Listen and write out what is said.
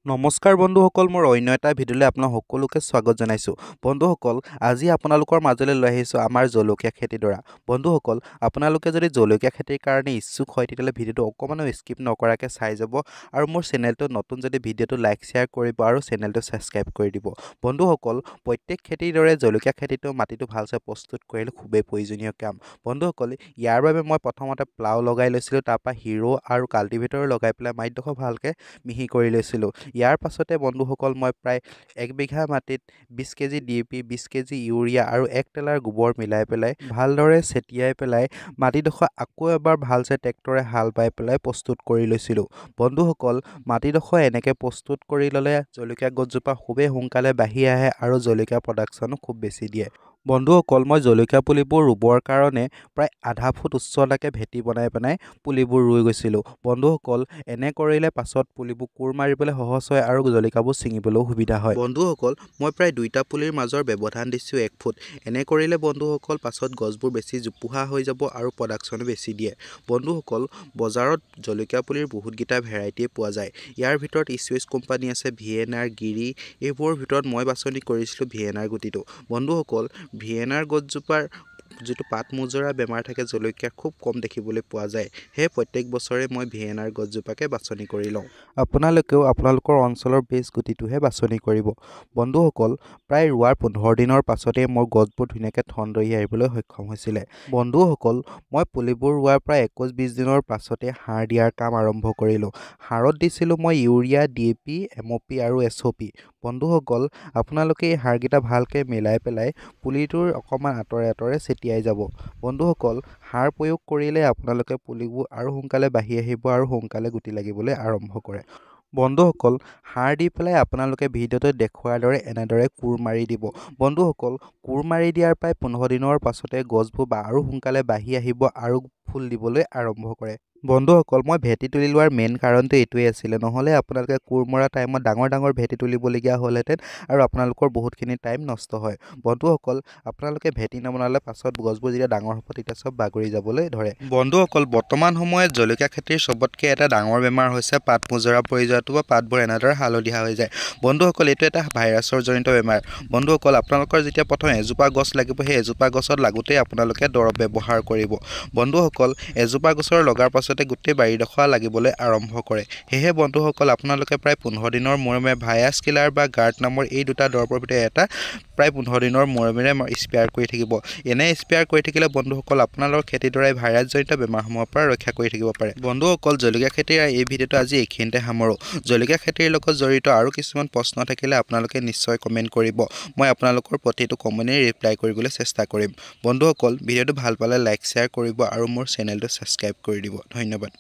নমস্কাৰ বন্ধুসকল, মোৰ অন্য এটা ভিডিঅ'লৈ আপোনাক সকলোকে স্বাগত জনাইছোঁ। বন্ধুসকল, আজি আপোনালোকৰ মাজলৈ লৈ আহিছোঁ আমাৰ জলকীয়া খেতিডৰা। বন্ধুসকল, আপোনালোকে যদি জলকীয়া খেতিৰ কাৰণে ইচ্ছুক হয় তেতিয়াহ'লে ভিডিঅ'টো অকণমানো স্কিপ নকৰাকৈ চাই যাব আৰু মোৰ চেনেলটো নতুন যদি ভিডিঅ'টো লাইক শ্বেয়াৰ কৰিব আৰু চেনেলটো ছাবস্ক্ৰাইব কৰি দিব। বন্ধুসকল, প্ৰত্যেক খেতিৰ দৰে জলকীয়া খেতিটো মাটিটো ভালছে প্ৰস্তুত কৰিলে খুবেই প্ৰয়োজনীয় কাম। বন্ধুসকল, ইয়াৰ বাবে মই প্ৰথমতে প্লাও লগাই লৈছিলোঁ, তাৰপৰা হিৰো আৰু কাল্টিভেটৰ লগাই পেলাই মাটিডোখৰ ভালকৈ মিহি কৰি লৈছিলোঁ। ইয়াৰ পাছতে বন্ধুসকল, মই প্ৰায় 1 বিঘা মাটিত 20 কেজি DAP, 20 কেজি ইউৰিয়া আৰু 1 টেলাৰ গোবৰ মিলাই পেলাই ভালদৰে ছটিয়াই পেলাই মাটিডোখৰ আকৌ এবাৰ ভালছে ট্ৰেক্টৰে হাল বাই পেলাই প্ৰস্তুত কৰি লৈছিলোঁ। বন্ধুসকল, মাটিডোখৰ এনেকৈ প্ৰস্তুত কৰি ল'লে জলকীয়া গছজোপা খুবেই সোনকালে বাঢ়ি আহে আৰু জলকীয়া প্ৰডাকশ্যনো খুব বেছি দিয়ে। বন্ধুসকল, মই জলকীয়া পুলিবোৰ ৰুবৰ কাৰণে প্ৰায় আধা ফুট উচ্চতাকৈ ভেটি বনাই পুলিবোৰ ৰুই গৈছিলোঁ। বন্ধুসকল, এনে কৰিলে পাছত পুলিবোৰ কোৰ মাৰিবলৈ সহজ হয় আৰু জলকীয়াবোৰ ছিঙিবলৈও সুবিধা হয়। বন্ধুসকল, মই প্ৰায় দুইটা পুলিৰ মাজৰ ব্যৱধান দিছোঁ 1 ফুট। এনে কৰিলে বন্ধুসকল পাছত গছবোৰ বেছি জোপোহা হৈ যাব আৰু প্ৰডাকশ্যনো বেছি দিয়ে। বন্ধুসকল, বজাৰত জলকীয়া পুলিৰ বহুতকেইটা ভেৰাইটিয়ে পোৱা যায়। ইয়াৰ ভিতৰত ইছুৱেছ কোম্পানী আছে, VNR, গিৰি, এইবোৰৰ ভিতৰত মই বাছনি কৰিছিলোঁ VNR গুটিটো। বন্ধুসকল, VNR গছজোপাৰ যিটো পাত মোজৰা বেমাৰ থাকে জলকীয়াৰ খুব কম দেখিবলৈ পোৱা যায়। সেয়ে প্ৰত্যেক বছৰে মই VNR গছজোপাকে বাছনি কৰি লওঁ। আপোনালোকেও আপোনালোকৰ অঞ্চলৰ বেষ্ট গুটিটোহে বাছনি কৰিব। বন্ধুসকল, প্ৰায় ৰোৱাৰ 15 দিনৰ পাছতেই মোৰ গছবোৰ ধুনীয়াকৈ ঠনধৰি আহিবলৈ সক্ষম হৈছিলে। বন্ধুসকল, মই পুলিবোৰ ৰোৱাৰ প্ৰায় 21-20 দিনৰ পাছতে সাৰ দিয়াৰ কাম আৰম্ভ কৰিলোঁ। সাৰত দিছিলোঁ মই ইউৰিয়া, DAP, MOP আৰু SOP। বন্ধুসকল, আপোনালোকে এই সাৰকেইটা ভালকৈ মিলাই পেলাই পুলিটোৰ অকণমান আঁতৰে আঁতৰে ছটিয়াই যাব। বন্ধুসকল, সাৰ প্ৰয়োগ কৰিলে আপোনালোকে পুলিবোৰ আৰু সোনকালে বাঢ়ি আহিব আৰু সোনকালে গুটি লাগিবলৈ আৰম্ভ কৰে। বন্ধুসকল, সাৰ দি পেলাই আপোনালোকে ভিডিঅ'টোত দেখুওৱাৰ দৰে এনেদৰে কোৰ মাৰি দিব। বন্ধুসকল, কোৰ মাৰি দিয়াৰ প্ৰায় 15 দিনৰ পাছতে গছবোৰ আৰু সোনকালে বাঢ়ি আহিব আৰু ফুল দিবলৈ আৰম্ভ কৰে। বন্ধুসকল, মই ভেটি তুলি লোৱাৰ মেইন কাৰণটো এইটোৱেই আছিলে, নহ'লে আপোনালোকে কোৰ মৰা টাইমত ডাঙৰ ডাঙৰ ভেটি তুলিবলগীয়া হ'লহেঁতেন আৰু আপোনালোকৰ বহুতখিনি টাইম নষ্ট হয়। বন্ধুসকল, আপোনালোকে ভেটি নবনালে পাছত গছবোৰ যেতিয়া ডাঙৰ হ'ব তেতিয়া চব বাগৰি যাবলৈ ধৰে। বন্ধুসকল, বৰ্তমান সময়ত জলকীয়া খেতিৰ চবতকৈ এটা ডাঙৰ বেমাৰ হৈছে পাত মোজৰা পৰি যোৱাটো বা পাতবোৰ এনেদৰে হালধীয়া হৈ যায়। বন্ধুসকল, এইটো এটা ভাইৰাছৰ জনিত বেমাৰ। বন্ধুসকল, আপোনালোকৰ যেতিয়া প্ৰথম এজোপা গছ লাগিব, সেই এজোপা গছত লাগোঁতেই আপোনালোকে দৰৱ ব্যৱহাৰ কৰিব। বন্ধুসকল, এজোপা গছৰ লগাৰ পাছতে গোটেই বাৰীডোখৰ লাগিবলৈ আৰম্ভ কৰে। সেয়েহে বন্ধুসকল, আপোনালোকে প্ৰায় 15 দিনৰ মূৰে মূৰে ভাইৰাছ কিলাৰ বা গাৰ্ড নামৰ এই দুটা দৰৱৰ ভিতৰত এটা প্ৰায় 15 দিনৰ মূৰে মূৰে স্প্ৰেয়াৰ কৰি থাকিব। এনে স্প্ৰেয়াৰ কৰি থাকিলে বন্ধুসকল আপোনালোকৰ খেতিডৰাই ভাইৰাছজনিত বেমাৰসমূহৰ পৰা ৰক্ষা কৰি থাকিব পাৰে। বন্ধুসকল, জলকীয়া খেতিৰ এই ভিডিঅ'টো আজি এইখিনিতে সামৰোঁ। জলকীয়া খেতিৰ লগত জড়িত আৰু কিছুমান প্ৰশ্ন থাকিলে আপোনালোকে নিশ্চয় কমেণ্ট কৰিব। মই আপোনালোকৰ প্ৰতিটো কমেণ্টেই ৰিপ্লাই কৰিবলৈ চেষ্টা কৰিম। বন্ধুসকল, ভিডিঅ'টো ভাল পালে লাইক শ্বেয়াৰ কৰিব আৰু মোৰ চেনেলটো ছাবস্ক্ৰাইব কৰি দিব। ধন্যবাদ।